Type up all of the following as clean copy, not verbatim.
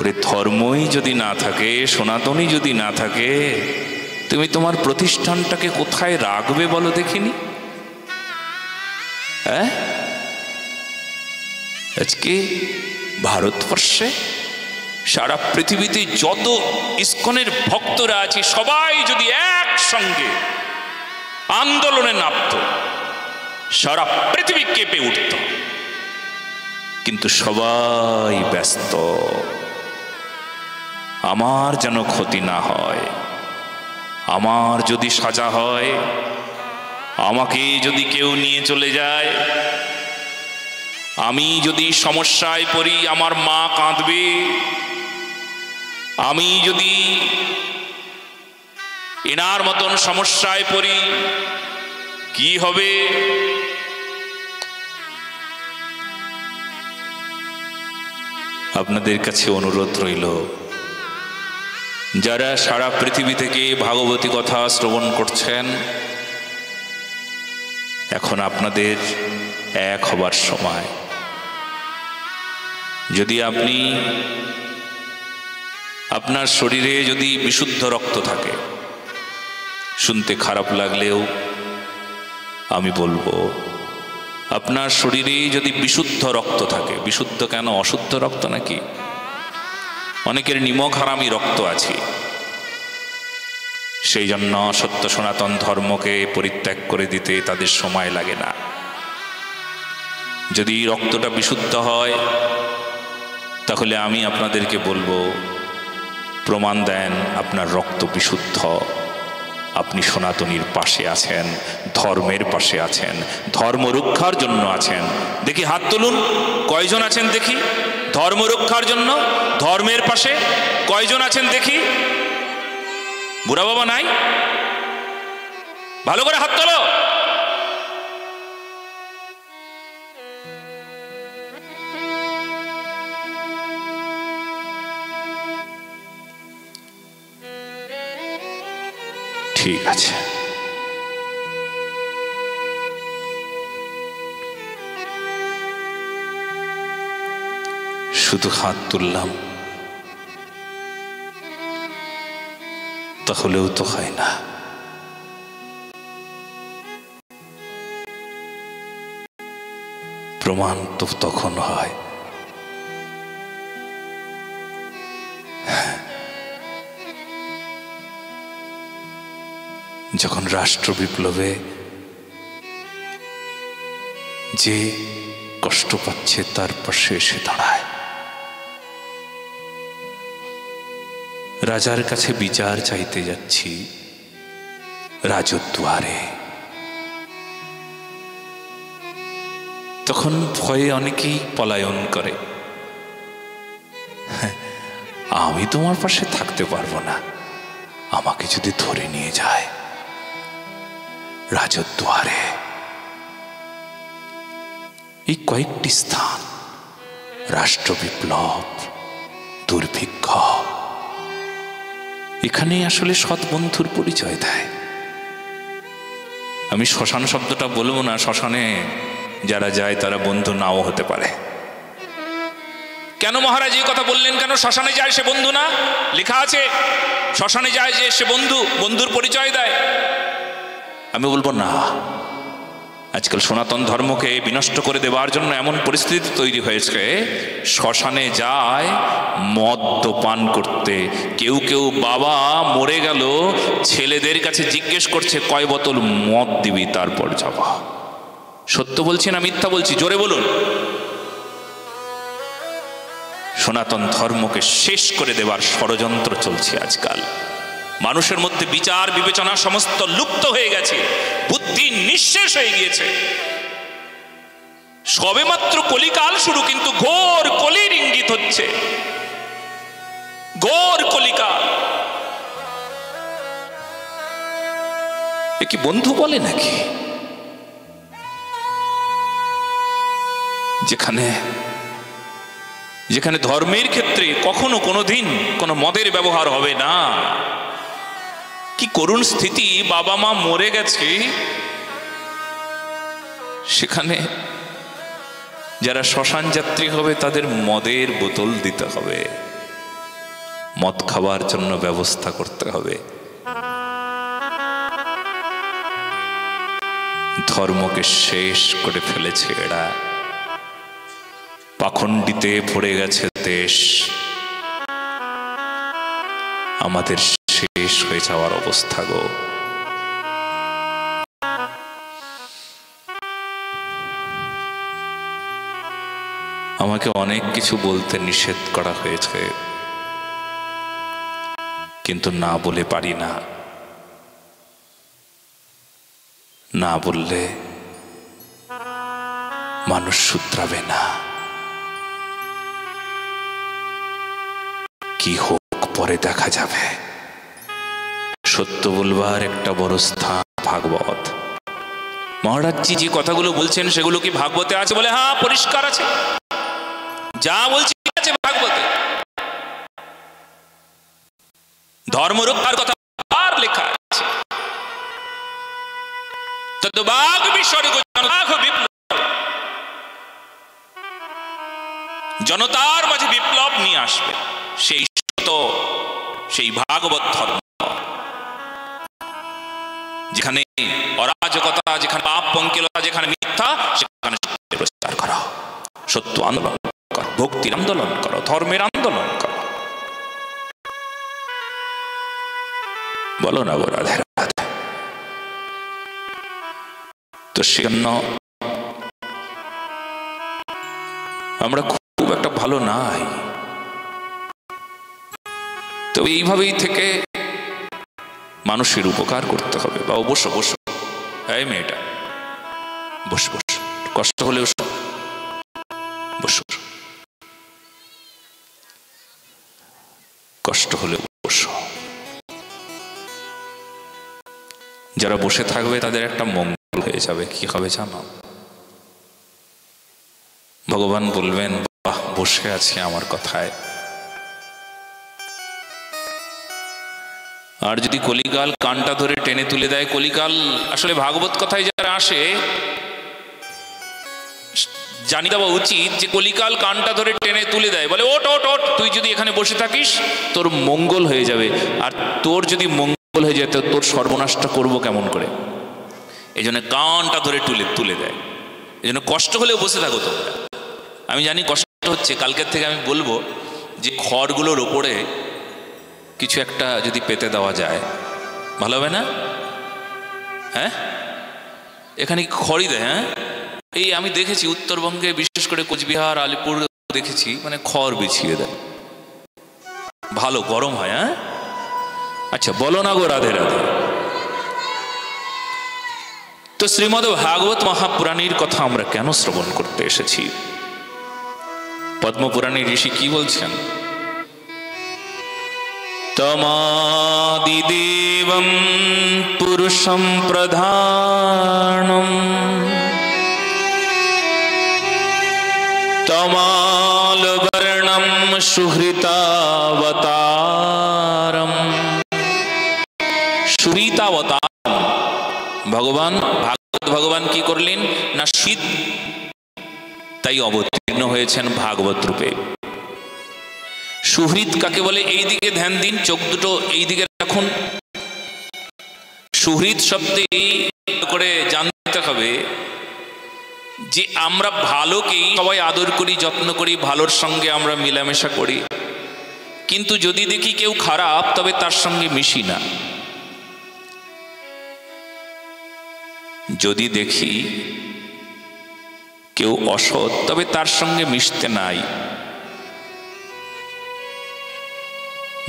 ওরে ধর্মই যদি না থাকে, সনাতনই যদি না থাকে, তুমি তোমার প্রতিষ্ঠানটাকে কোথায় রাখবে বলো দেখিনি? হ্যাঁ, আজকে ভারতবর্ষে সারা পৃথিবীতে যত ইস্কনের ভক্তরা আছে সবাই যদি একসঙ্গে আন্দোলনে নামত, সারা পৃথিবী কেঁপে উঠত। কিন্তু সবাই ব্যস্ত, আমার যেন ক্ষতি না হয়, আমার যদি সাজা হয়, আমাকে যদি কেউ নিয়ে চলে যায়, আমি যদি সমস্যায় পড়ি আমার মা কাঁদবে, আমি যদি এনার মতন সমস্যায় পড়ি কি হবে? আপনাদের কাছে অনুরোধ রইল, যারা সারা পৃথিবী থেকে ভাগবতী কথা শ্রবণ করছেন, এখন আপনাদের এক হবার সময়। যদি আপনি আপনার শরীরে যদি বিশুদ্ধ রক্ত থাকে, শুনতে খারাপ লাগলেও আমি বলবো, আপনার শরীরে যদি বিশুদ্ধ রক্ত থাকে, বিশুদ্ধ কেন, অশুদ্ধ রক্ত নাকি? অনেকের নিমক হারামি রক্ত আছে, সেই জন্য সত্য সনাতন ধর্মকে পরিত্যাগ করে দিতে তাদের সময় লাগে না। যদি রক্তটা বিশুদ্ধ হয়, তাহলে আমি আপনাদেরকে বলবো, প্রমাণ দেন আপনার রক্ত বিশুদ্ধ, আপনি সনাতনীর পাশে আছেন, ধর্মের পাশে আছেন, ধর্ম রক্ষার জন্য আছেন। দেখি হাত তুলুন, কয়জন আছেন দেখি ধর্ম রক্ষার জন্য, ধর্মের পাশে কয়জন আছেন দেখি? বুড়া বাবা নাই? ভালো করে হাত তোলো। ঠিক আছে, শুধু হাত তুললাম তাহলেও তো হয় না। প্রমাণ তো তখন হয় যখন রাষ্ট্র বিপ্লবে যে কষ্ট পাচ্ছে তার পাশে এসে দাঁড়ায়, রাজার কাছে বিচার চাইতে যাচ্ছি রাজদ্বারে, তখন ভয়ে অনেকেই পলায়ন করে, আমি তোমার পাশে থাকতে পারবো না, আমাকে যদি ধরে নিয়ে যায় রাজদ্বারে। এই কয়েকটি স্থান রাষ্ট্র বিপ্লব, দুর্ভিক্ষ, এখানে আসলে সৎ বন্ধুর পরিচয় দেয়। আমি শ্মশান শব্দটা বলবো না, শ্মশানে যারা যায় তারা বন্ধু নাও হতে পারে। কেন মহারাজ এই কথা বললেন? কেন শ্মশানে যায় সে বন্ধু না? লেখা আছে শ্মশানে যায় যে সে বন্ধু, বন্ধুর পরিচয় দেয়। আমি বলবো না, আজকাল সনাতন ধর্মকে বিনষ্ট করে দেওয়ার জন্য এমন পরিস্থিতি তৈরি হয়েছে, শ্মশানে যায় মদ্যপান করতে। কেউ কেউ বাবা মরে গেল, ছেলেদের কাছে জিজ্ঞেস করছে কয় বোতল মদ দিবি তারপর যাবা। সত্য বলছি না মিথ্যা বলছি? জোরে বলুন। সনাতন ধর্মকে শেষ করে দেওয়ার ষড়যন্ত্র চলছে আজকাল। মানুষের মধ্যে বিচার বিবেচনা সমস্ত লুপ্ত হয়ে গেছে, বুদ্ধি নিঃশেষ হয়ে গিয়েছে। সবে মাত্র কলিকাল শুরু, কিন্তু ঘোর কলির ইঙ্গিত হচ্ছে, ঘোর কলিকাল। এ কি বন্ধু বলে নাকি? যেখানে যেখানে ধর্মের ক্ষেত্রে কখনো কোনোদিন কোনো মদের ব্যবহার হবে না। কি করুণ স্থিতি! বাবা মা মরে গেছে, সেখানে যারা শ্মশান যাত্রী হবে তাদের মদের বোতল দিতে হবে। মদ খাওয়ার জন্য ব্যবস্থা করতে হবে। ধর্মকে শেষ করে ফেলেছে এরা, পাখণ্ডিতে পড়ে গেছে দেশ। আমাদের শেষ হয়ে যাওয়ার অবস্থা গো। আমাকে অনেক কিছু বলতে নিষেধ করা হয়েছে, কিন্তু না বলে পারি না। না বললে মানুষ শুধরাবে না। কি হোক পরে দেখা যাবে। সত্য বলবার একটা বড় স্থান ভাগবত। মহারাজজি যে কথাগুলো বলছেন সেগুলো কি ভাগবতে আছে? বলে হ্যাঁ, পরিষ্কার আছে, যা বলছি আছে ভাগবতে। ধর্ম রক্ষার কথা আর লেখা আছে। তদ্বাগ বিসর্গ জনতার বিপ্লব, জনতার মাঝে বিপ্লব নিয়ে আসবে সেই সেই ভাগবত ধর্ম, যেখানে অরাজকতা, যেখানে পাপ পঙ্কিলতা, যেখানে মিথ্যা, সেখানে সত্যের প্রচার করো, সত্য আন্দোলন করো, ভক্তির আন্দোলন করো, ধর্মের আন্দোলন করো। বলো না গো রাধে রাধে। তো সেজন্য আমরা খুব একটা ভালো নাই। তো এইভাবেই থেকে মানুষের উপকার করতে হবে। বা বসো বসো, এই মেয়েটা বস বস, কষ্ট হলে বসো, কষ্ট হলে বসো। যারা বসে থাকবে তাদের একটা মঙ্গল হয়ে যাবে। কি হবে জানো? ভগবান বলবেন, বাহ, বসে আছি আমার কথায়। আর যদি কলিকাল কানটা ধরে টেনে তুলে দেয়, কলিকাল আসলে ভাগবত কথায় যারা আসে জানি দেওয়া উচিত যে কলিকাল কানটা ধরে টেনে তুলে দেয়, বলে ওট ওট ওট, তুই যদি এখানে বসে থাকিস তোর মঙ্গল হয়ে যাবে। আর তোর যদি মঙ্গল হয়ে যায় তো তোর সর্বনাশটা করবো কেমন করে? এই জন্য কানটা ধরে তুলে দেয়। এই জন্য কষ্ট হলেও বসে থাকো তোমরা। আমি জানি কষ্ট হচ্ছে, কালকের থেকে আমি বলবো যে খড়গুলোর ওপরে কিছু একটা যদি পেতে দেওয়া যায় ভালো হবে না? হ্যাঁ, এখানে খড়ই দেয়। হ্যাঁ, এই আমি দেখেছি উত্তরবঙ্গে, বিশেষ করে কোচবিহার, আলিপুর দেখেছি, মানে খড় বিছিয়ে দেয়, ভালো গরম হয়। হ্যাঁ, আচ্ছা বলো না গো রাধে রাধে। তো শ্রীমদ্ ভাগবত মহাপুরাণের কথা আমরা কেন শ্রবণ করতে এসেছি? পদ্মপুরাণের ঋষি কি বলছেন? তমাদিদেবং পুরুষং প্রধানম তমালবর্ণম সুহৃতাবতারম। সুহৃতাবতারম ভগবান, ভগবান কি করলেন না, শীত তাই অবতীর্ণ হয়েছেন ভাগবত রূপে। সুহৃদ কাকে বলে? এই দিকে ধ্যান দিন, চোখ দুটো এই দিকে রাখুন। সুহৃদ শব্দে করে জানতে হবে যে আমরা ভালোকেই সবাই আদর করি, যত্ন করি, ভালোর সঙ্গে আমরা মেলামেশা করি, কিন্তু যদি দেখি কেউ খারাপ তবে তার সঙ্গে মিশি না। যদি দেখি কেউ অসৎ তবে তার সঙ্গে মিশতে নাই।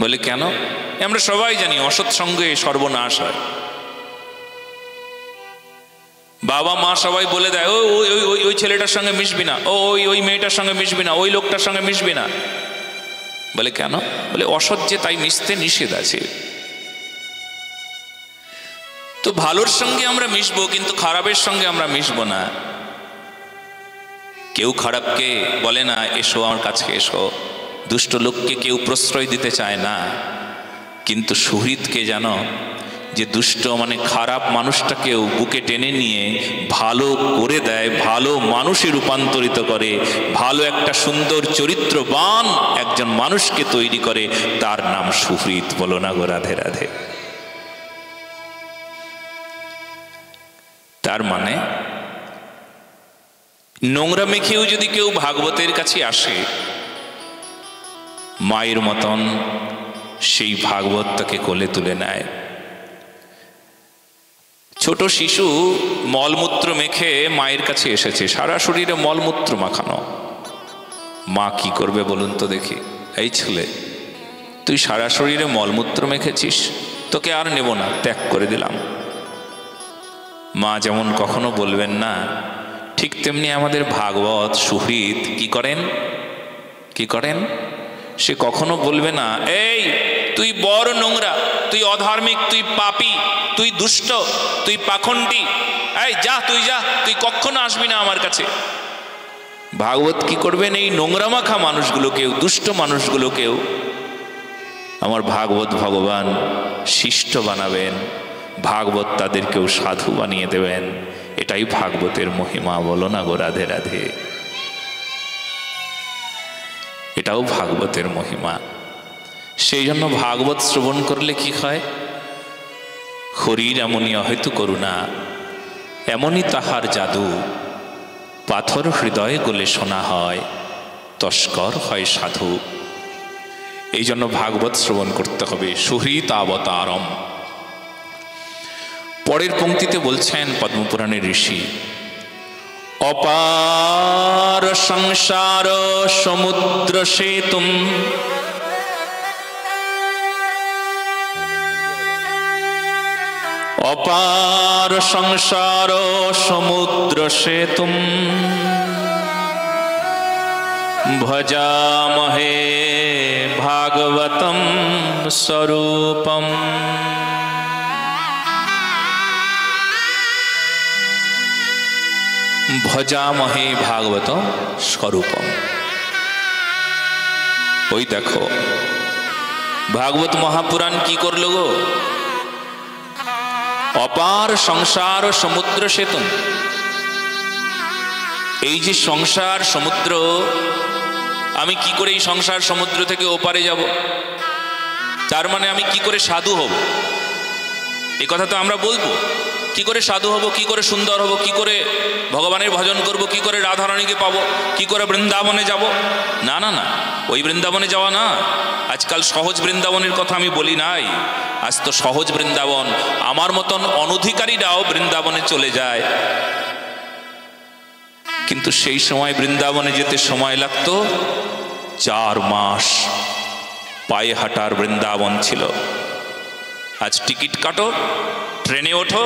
বলে কেন? আমরা সবাই জানি অসৎ সঙ্গে সর্বনাশ হয়। বাবা মা সবাই বলে দেয়, ওই ছেলেটার সঙ্গে মিশবি না, ওই মেয়েটার সঙ্গে মিশবি না, ওই লোকটার সঙ্গে মিশবি না। বলে কেন? বলে অসৎ যে, তাই মিশতে নিষেধ আছে। তো ভালোর সঙ্গে আমরা মিশবো, কিন্তু খারাপের সঙ্গে আমরা মিশবো না। কেউ খারাপকে বলে না এসো আমার কাছে এসো, দুষ্ট লোককে কেউ প্রশ্রয় দিতে চায় না, কিন্তু সুহৃদকে জানো যে দুষ্ট মানে খারাপ মানুষটাকেও বুকে টেনে নিয়ে ভালো করে দেয়, ভালো মানুষে রূপান্তরিত করে, ভালো একটা সুন্দর চরিত্রবান একজন মানুষকে তৈরি করে, তার নাম সুহৃদ। বলো না গো রাধে রাধে। তার মানে নোংরা মেখেও যদি কেউ ভাগবতের কাছে আসে, মায়ের মতন সেই ভাগবত তাকে কোলে তুলে নেয়। ছোট শিশু মলমূত্র মেখে মায়ের কাছে এসেছে, সারা শরীরে মলমূত্র মাখানো। মা কি করবে বলুন তো দেখি? এই ছেলে, তুই সারা শরীরে মলমূত্র মেখেছিস, তোকে আর নেব না, ত্যাগ করে দিলাম। মা যেমন কখনো বলবেন না, ঠিক তেমনি আমাদের ভাগবত সুহৃদ কি করেন? সে কখনো বলবে না, এই তুই বড় নোংরা, তুই অধার্মিক, তুই পাপী, তুই দুষ্ট, তুই পাখণ্ডী, এই যা, তুই কখনো আসবি না আমার কাছে। ভাগবত কি করবেন? এই নোংরা মাখা মানুষগুলোকেও, দুষ্ট মানুষগুলোকেও আমার ভাগবত ভগবান শিষ্ট বানাবেন, ভাগবত তাদেরকেও সাধু বানিয়ে দেবেন। এটাই ভাগবতের মহিমা। বলো না গো রাধে রাধে। এটাও ভাগবতের মহিমা। সেই জন্য ভাগবত শ্রবণ করলে কি হয়? হরির এমনই অহেতু করুণা, এমনই তাহার জাদু, পাথর হৃদয়ে গলে শোনা হয়, তস্কর হয় সাধু। এই জন্য ভাগবত শ্রবণ করতে হবে। সুহৃদ অবতারম। পরের পংক্তিতে বলছেন পদ্মপুরাণের ঋষি, অপার সংসার সমুদ্র সেতুম অপার সংসার সমুদ্র সেতুম ভজামহে ভাগবতম স্বরূপম। ভজামহে ভাগবত স্বরূপম। ওই দেখো ভাগবত মহাপুরাণ কি করলো গো? অপার সংসার সমুদ্র সেতু। এই যে সংসার সমুদ্র, আমি কি করে এই সংসার সমুদ্র থেকে ওপারে যাব? তার মানে আমি কি করে সাধু হব? এই কথা তো আমরা বলবো, কি করে সাধু হব, কি করে সুন্দর হব, কি করে ভগবানের ভজন করব, কি করে রাধারানীকে পাবো, কি করে বৃন্দাবনে যাব। না না না, ওই বৃন্দাবনে যাওয়া না। আজকাল সহজ বৃন্দাবনের কথা আমি বলি নাই। আজ তো সহজ বৃন্দাবন, আমার মতন অনধিকারীরাও বৃন্দাবনে চলে যায়। কিন্তু সেই সময় বৃন্দাবনে যেতে সময় লাগতো 4 মাস। পায়ে হাঁটার বৃন্দাবন ছিল। আজ টিকিট কাটো, ট্রেনে ওঠো,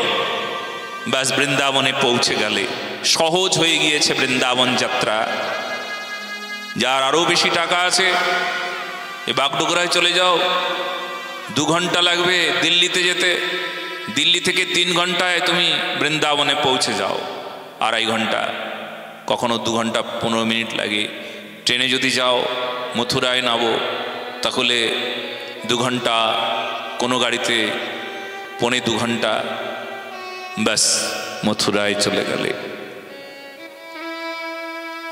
ব্যাস বৃন্দাবনে পৌঁছে গেলে। সহজ হয়ে গিয়েছে বৃন্দাবন যাত্রা। যার আরো বেশি টাকা আছে, এ বাগডোগরায় চলে যাও, 2 ঘন্টা লাগবে দিল্লিতে যেতে। দিল্লি থেকে 3 ঘন্টায় তুমি বৃন্দাবনে পৌঁছে যাও। 2.5 ঘন্টা, কখনো 2 ঘন্টা 15 মিনিট লাগে। ট্রেনে যদি যাও, মথুরায় নামো, তাহলে 2 ঘন্টা, কোনো গাড়িতে 1.25 ঘন্টা, ব্যাস মথুরায় চলে গেলে।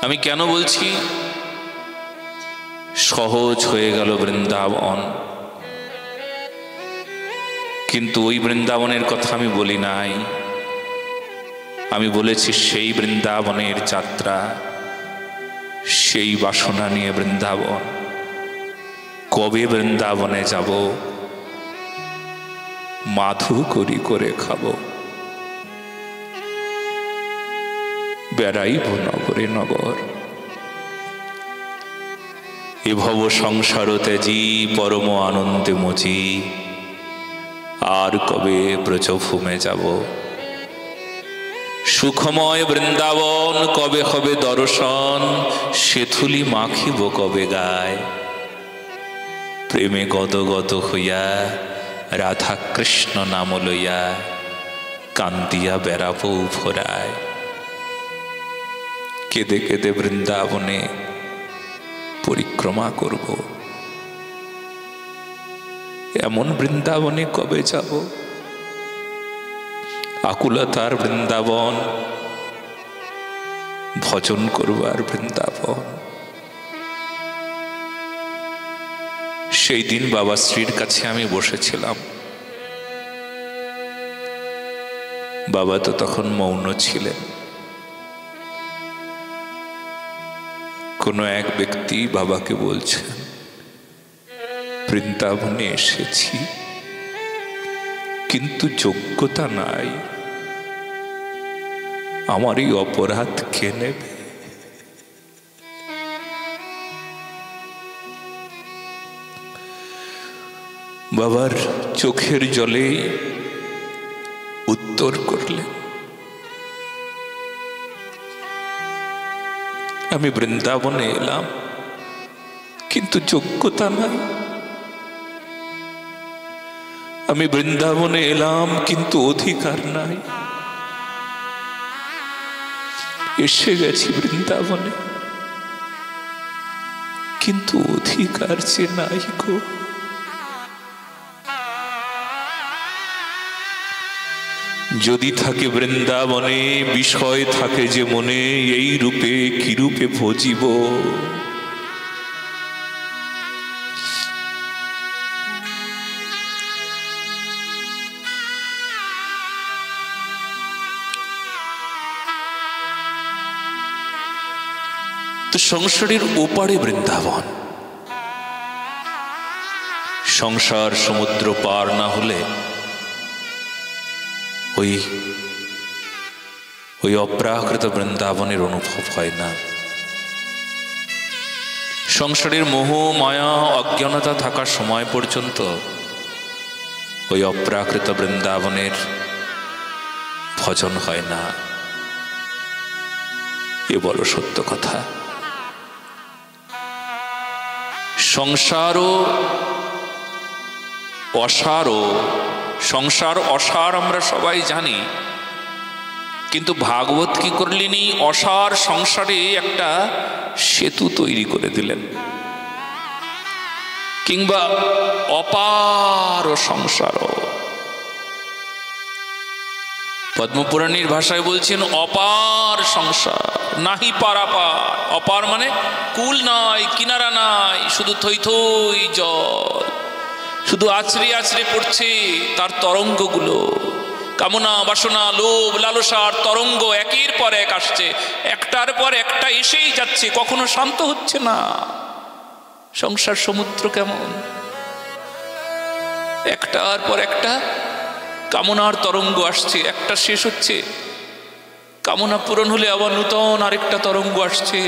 আমি কেন বলছি সহজ হয়ে গেল বৃন্দাবন? কিন্তু ওই বৃন্দাবনের কথা আমি বলি নাই। আমি বলেছি সেই বৃন্দাবনের যাত্রা, সেই বাসনা নিয়ে বৃন্দাবন। কবে বৃন্দাবনে যাব? মাধু করি করে খাবো, বেড়াইব নগরে নগর। এ ভব সংসার তেজি পরম আনন্দে মজি, আর কবে ব্রজভূমে যাব? সুখময় বৃন্দাবন কবে হবে দর্শন, সেথুলি মাখিব কবে গায়। প্রেমে গদগদ হইয়া রাধা কৃষ্ণ নাম লইয়া, কান্দিয়া বেড়াব ভরায়। কেঁদে কেঁদে বৃন্দাবনে পরিক্রমা করব। এমন বৃন্দাবনে কবে যাব? আকুলতার বৃন্দাবন, ভজন করবার বৃন্দাবন। সেই দিন বাবা শ্রীর কাছে আমি বসেছিলাম। বাবা তো তখন মৌন ছিলেন। কোনো এক ব্যক্তি বাবাকে বলছেন, বৃন্দাবনে এসেছি কিন্তু যোগ্যতা নাই, আমার এই অপরাধ কে নেবে? বাবার চোখের জলে উত্তর করলেন, আমি বৃন্দাবনে এলাম কিন্তু যোগ্যতা নাই। আমি বৃন্দাবনে এলাম কিন্তু অধিকার নাই। এসে গেছি বৃন্দাবনে কিন্তু অধিকার যে নাই গো। যদি থাকে বৃন্দাবনে বিষয় থাকে যে মনে, এই রূপে কি রূপে ভজিব? তো সংসারের ওপারে বৃন্দাবন। সংসার সমুদ্র পার না হলে ওই অপ্রাকৃত বৃন্দাবনের অনুভব হয় না। সংসারের মোহ মায়া অজ্ঞানতা থাকার সময় পর্যন্ত ওই অপ্রাকৃত বৃন্দাবনের ভজন হয় না। এ বড় সত্য কথা। সংসারও অসারও, সংসার অসার আমরা সবাই জানি, কিন্তু ভাগবত কি করলেন? এই অসার সংসারে একটা সেতু তৈরি করে দিলেন, কিংবা অপার সংসারও। পদ্মপুরাণীর ভাষায় বলছেন অপার সংসার, নাহি পারাপার। অপার মানে কুল নাই, কিনারা নাই, শুধু থই থই জল, শুধু আছড়ে আছড়ে পড়ছে তার তরঙ্গগুলো। কামনা বাসনা লোভ লালসার তরঙ্গ একের পর এক আসছে, একটার পর একটা এসেই যাচ্ছে, কখনো শান্ত হচ্ছে না। সংসার সমুদ্র কেমন, একটার পর একটা কামনার তরঙ্গ আসছে, একটা শেষ হচ্ছে, কামনা পূরণ হলে আবার নূতন আরেকটা তরঙ্গ আসছে।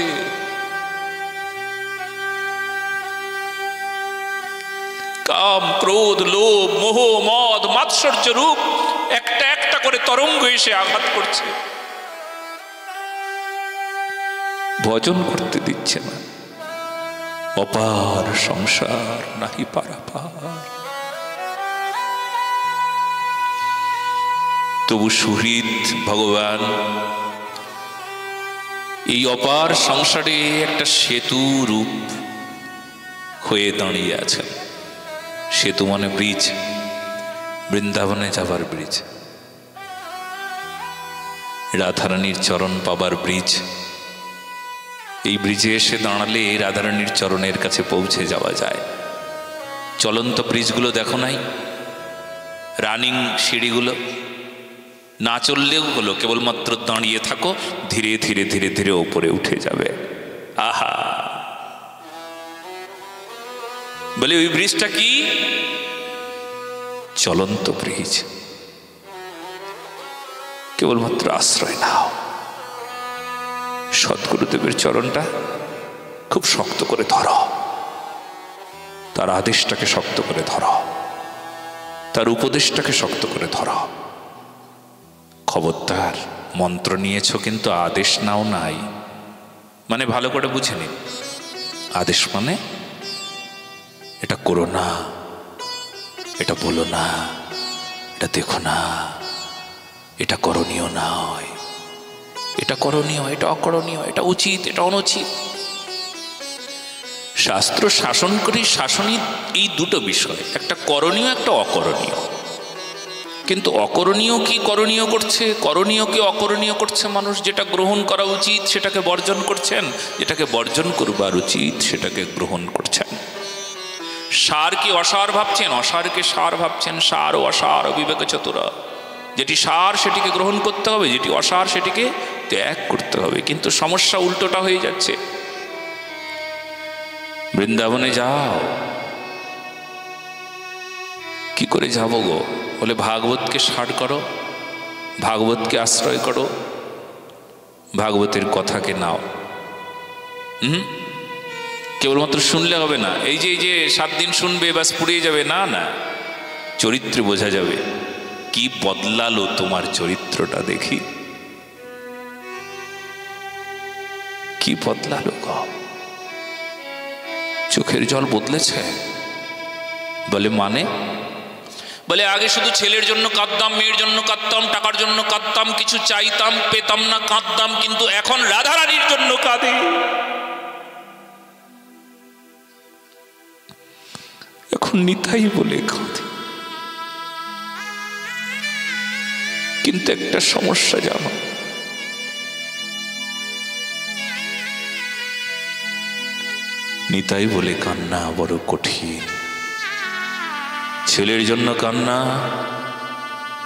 কাম ক্রোধ লোভ মোহ মদ মাৎসর্য রূপ একটা একটা করে তরঙ্গ এসে আঘাত করছে, ভজন করতে দিচ্ছে না। অপার সংসার নাহি পারাপার। তবু সুহৃদ ভগবান এই অপার সংসারে একটা সেতু রূপ হয়ে দাঁড়িয়ে আছেন। সেতু মানে ব্রিজ, বৃন্দাবনে যাবার ব্রিজ, রাধারানীর চরণ পাবার ব্রিজ। এই ব্রিজে এসে দাঁড়ালে রাধারানীর চরণের কাছে পৌঁছে যাওয়া যায়। চলন্ত ব্রিজগুলো দেখো নাই, রানিং সিঁড়িগুলো, না চললেও হলো, কেবলমাত্র দাঁড়িয়ে থাকো, ধীরে ধীরে ধীরে ধীরে ওপরে উঠে যাবে। আহা, বলে ওই ব্রিজটা কি? চলন্ত ব্রিজ। কেবলমাত্র আশ্রয় নাও, সদ্গুরুদেবের চরণটা খুব শক্ত করে ধরো, তার আদেশটাকে শক্ত করে ধরো, তার উপদেশটাকে শক্ত করে ধরো। খবরদার, মন্ত্র নিয়েছ কিন্তু আদেশ নাও নাই। মানে ভালো করে বুঝে নিন, আদেশ মানে এটা করো না, এটা বলো না, এটা দেখো না, এটা করণীয় নয়, এটা করণীয়, এটা অকরণীয়, এটা উচিত, এটা অনুচিত। শাস্ত্র শাসন করি, শাসনই এই দুটো বিষয়, একটা করণীয় একটা অকরণীয়। কিন্তু অকরণীয় কি করণীয় করছে, করণীয় কি অকরণীয় করছে মানুষ। যেটা গ্রহণ করা উচিত সেটাকে বর্জন করছেন, যেটাকে বর্জন করবার উচিত সেটাকে গ্রহণ করছেন। সার কি অসার ভাবছেন, অসারকে সার ভাবছেন। সার ও অসার বিবেক চতুরা। যেটি সার সেটিকে গ্রহণ করতে হবে, যেটি অসার সেটিকে ত্যাগ করতে হবে। কিন্তু সমস্যা উল্টোটা হয়ে যাচ্ছে। বৃন্দাবনে যাও, কি করে যাব গো? বলে ভাগবতকে সার করো, ভাগবতকে আশ্রয় করো, ভাগবতের কথাকে নাও। কেবলমাত্র শুনলে হবে না। এই যে 7 দিন শুনবে বাস পুড়িয়ে যাবে, না না, চরিত্রে বোঝা যাবে। কি বদলালো তোমার চরিত্রটা দেখি, কি বদলালো গো? চোখের জল বদলেছে। বলে মানে? বলে আগে শুধু ছেলের জন্য কাঁদতাম, মেয়ের জন্য কাঁদতাম, টাকার জন্য কাঁদতাম, কিছু চাইতাম পেতাম না কাঁদতাম, কিন্তু এখন রাধারানীর জন্য কাঁদে। এখন নিতাই বলে কাঁদে। কিন্তু একটা সমস্যা জানো, নিতাই বলে কান্না বড় কঠিন। ছেলের জন্য কান্না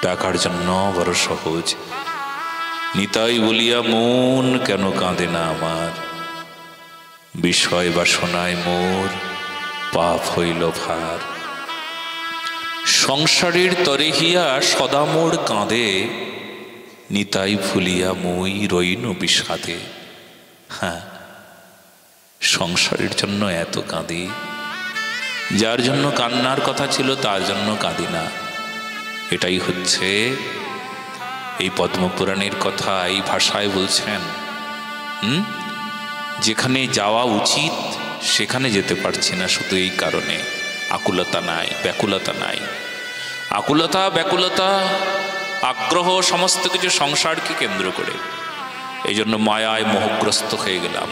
টাকার জন্য বড় সহজ। নিতাই বলিয়া মন কেন কাঁদে না আমার, বিষয় বাসনায় মোর পাপ হইল ভার। সংসারের তরে হিয়া সদা মোর কাঁদে, নিতাই ভুলিয়া মই রইন বিষাদে। হ্যাঁ, সংসারের জন্য এত কাঁদি, যার জন্য কান্নার কথা ছিল তার জন্য কাঁদি না। এটাই হচ্ছে এই পদ্মপুরাণের কথা। এই ভাষায় বলছেন, যেখানে যাওয়া উচিত সেখানে যেতে পারছি না, শুধু এই কারণে আকুলতা নাই, ব্যাকুলতা নাই। আকুলতা, ব্যাকুলতা, আগ্রহ সমস্ত কিছু সংসারকে কেন্দ্র করে। এই জন্য মায়ায় মোহগ্রস্ত হয়ে গেলাম।